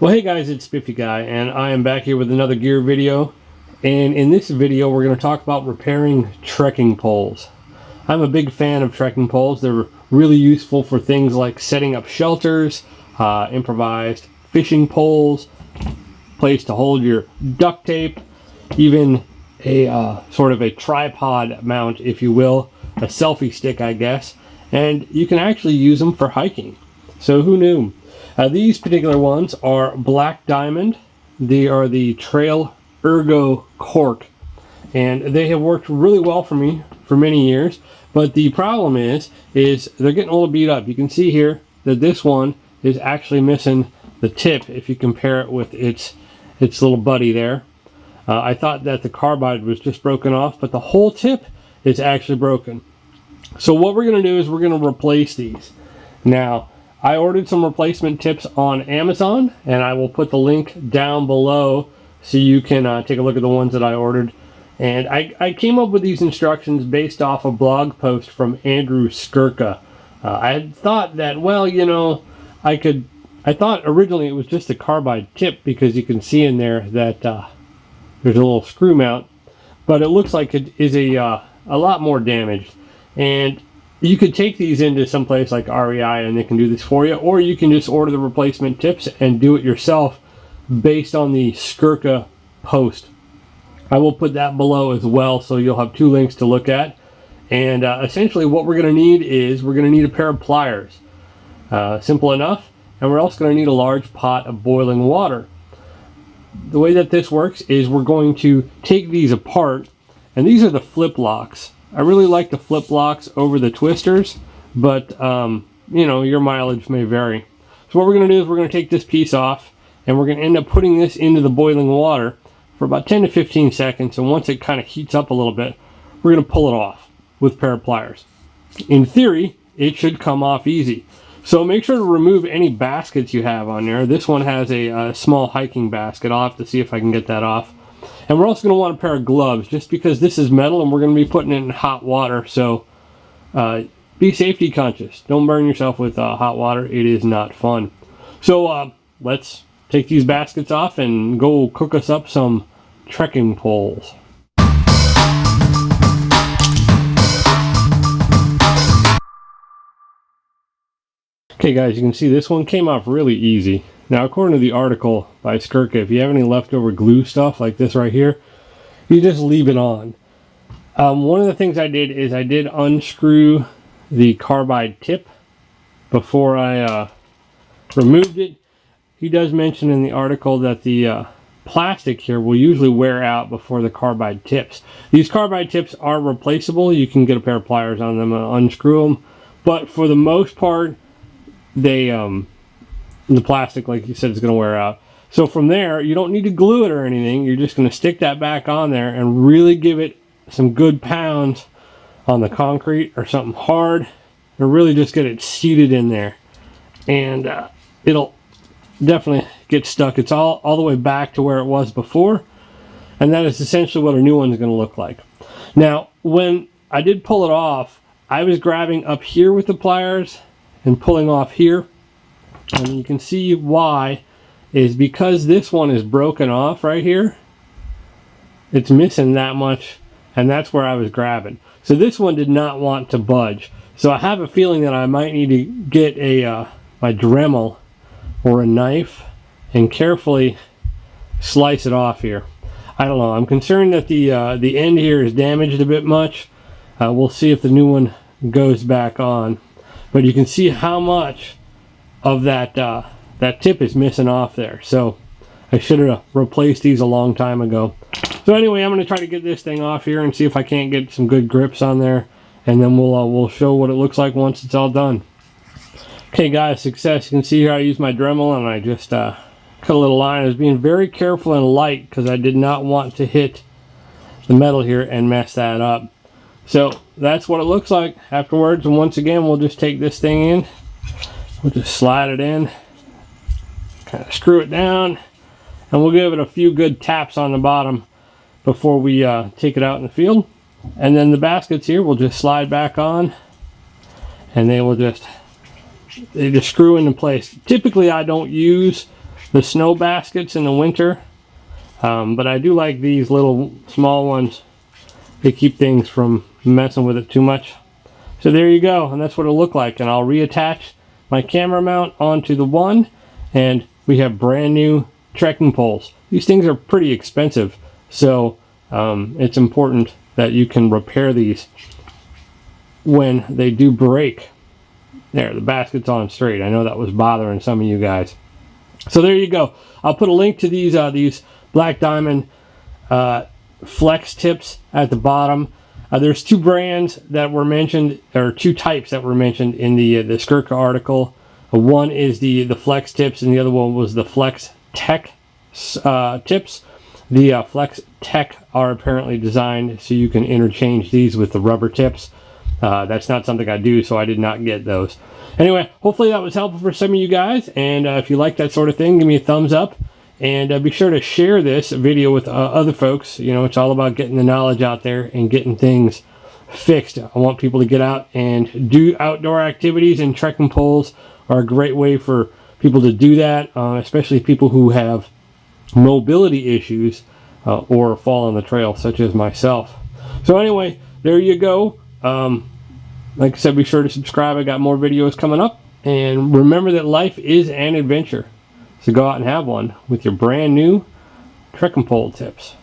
Well, hey guys, it's Spiffyguy, and I am back here with another gear video. And in this video, we're going to talk about repairing trekking poles. I'm a big fan of trekking poles. They're really useful for things like setting up shelters, improvised fishing poles, place to hold your duct tape, even a sort of a tripod mount, if you will, a selfie stick, I guess. And you can actually use them for hiking. So who knew? These particular ones are Black Diamond. They are the Trail Ergo Cork, and they have worked really well for me for many years. But the problem is they're getting a little beat up. You can see here that this one is actually missing the tip if you compare it with its little buddy there. I thought that the carbide was just broken off, but the whole tip is actually broken. So what we're going to do is we're going to replace these. Now, I ordered some replacement tips on Amazon, and I will put the link down below so you can take a look at the ones that I ordered. And I came up with these instructions based off a blog post from Andrew Skurka. I had thought that, well, you know, I thought originally it was just a carbide tip because you can see in there that there's a little screw mount, but it looks like it is a lot more damaged. And you could take these into some place like REI and they can do this for you, or you can just order the replacement tips and do it yourself based on the Skurka post. I will put that below as well, so you'll have two links to look at. And essentially what we're going to need is we're going to need a pair of pliers. Simple enough. And we're also going to need a large pot of boiling water. The way that this works is we're going to take these apart, and these are the flip locks. I really like the flip locks over the twisters, but you know, your mileage may vary. So what we're going to do is we're going to take this piece off, and we're going to end up putting this into the boiling water for about 10 to 15 seconds, and once it kind of heats up a little bit, we're going to pull it off with a pair of pliers. In theory, it should come off easy. So make sure to remove any baskets you have on there. This one has a small hiking basket. I'll have to see if I can get that off. And we're also going to want a pair of gloves, just because this is metal and we're going to be putting it in hot water. So be safety conscious. Don't burn yourself with hot water. It is not fun. So let's take these baskets off and go cook us up some trekking poles. Okay guys, you can see this one came off really easy. Now, according to the article by Skurka, if you have any leftover glue stuff like this right here, you just leave it on. One of the things I did is I did unscrew the carbide tip before I removed it. He does mention in the article that the plastic here will usually wear out before the carbide tips. These carbide tips are replaceable. You can get a pair of pliers on them and unscrew them. But for the most part, they the plastic, like you said, is going to wear out. So from there, you don't need to glue it or anything. You're just going to stick that back on there and really give it some good pounds on the concrete or something hard, and really just get it seated in there. And it'll definitely get stuck. It's all the way back to where it was before, and that is essentially what a new one is going to look like. Now, when I did pull it off, I was grabbing up here with the pliers and pulling off here. And you can see why is because this one is broken off right here. It's missing that much, and that's where I was grabbing. So this one did not want to budge. So I have a feeling that I might need to get a my Dremel or a knife and carefully slice it off here. I don't know. I'm concerned that the end here is damaged a bit much. We'll see if the new one goes back on. But you can see how much of that tip is missing off there. So I should have replaced these a long time ago. So anyway, I'm going to try to get this thing off here and see if I can't get some good grips on there, and then we'll show what it looks like once it's all done. Okay guys, success. You can see here I used my Dremel and I just cut a little line. I was being very careful and light because I did not want to hit the metal here and mess that up. So that's what it looks like afterwards, and once again we'll just take this thing in. We'll just slide it in, kind of screw it down, and we'll give it a few good taps on the bottom before we take it out in the field. And then the baskets here will just slide back on, and they just screw into place. Typically I don't use the snow baskets in the winter, but I do like these little small ones. They keep things from messing with it too much. So there you go, and that's what it'll look like. And I'll reattach my camera mount onto the one, and we have brand new trekking poles. These things are pretty expensive, so it's important that you can repair these when they do break. There, the basket's on straight. I know that was bothering some of you guys. So there you go. I'll put a link to these Black Diamond flex tips at the bottom. There's two brands that were mentioned, or two types that were mentioned in the Skurka article. One is the flex tips, and the other one was the flex tech tips. The flex tech are apparently designed so you can interchange these with the rubber tips. That's not something I do, so I did not get those. Anyway, hopefully that was helpful for some of you guys, and if you like that sort of thing, give me a thumbs up, and be sure to share this video with other folks. You know, it's all about getting the knowledge out there and getting things fixed. I want people to get out and do outdoor activities, and trekking poles are a great way for people to do that, especially people who have mobility issues or fall on the trail, such as myself. So anyway, there you go. Like I said, be sure to subscribe. I got more videos coming up, and remember that life is an adventure, so go out and have one with your brand new trekking pole tips.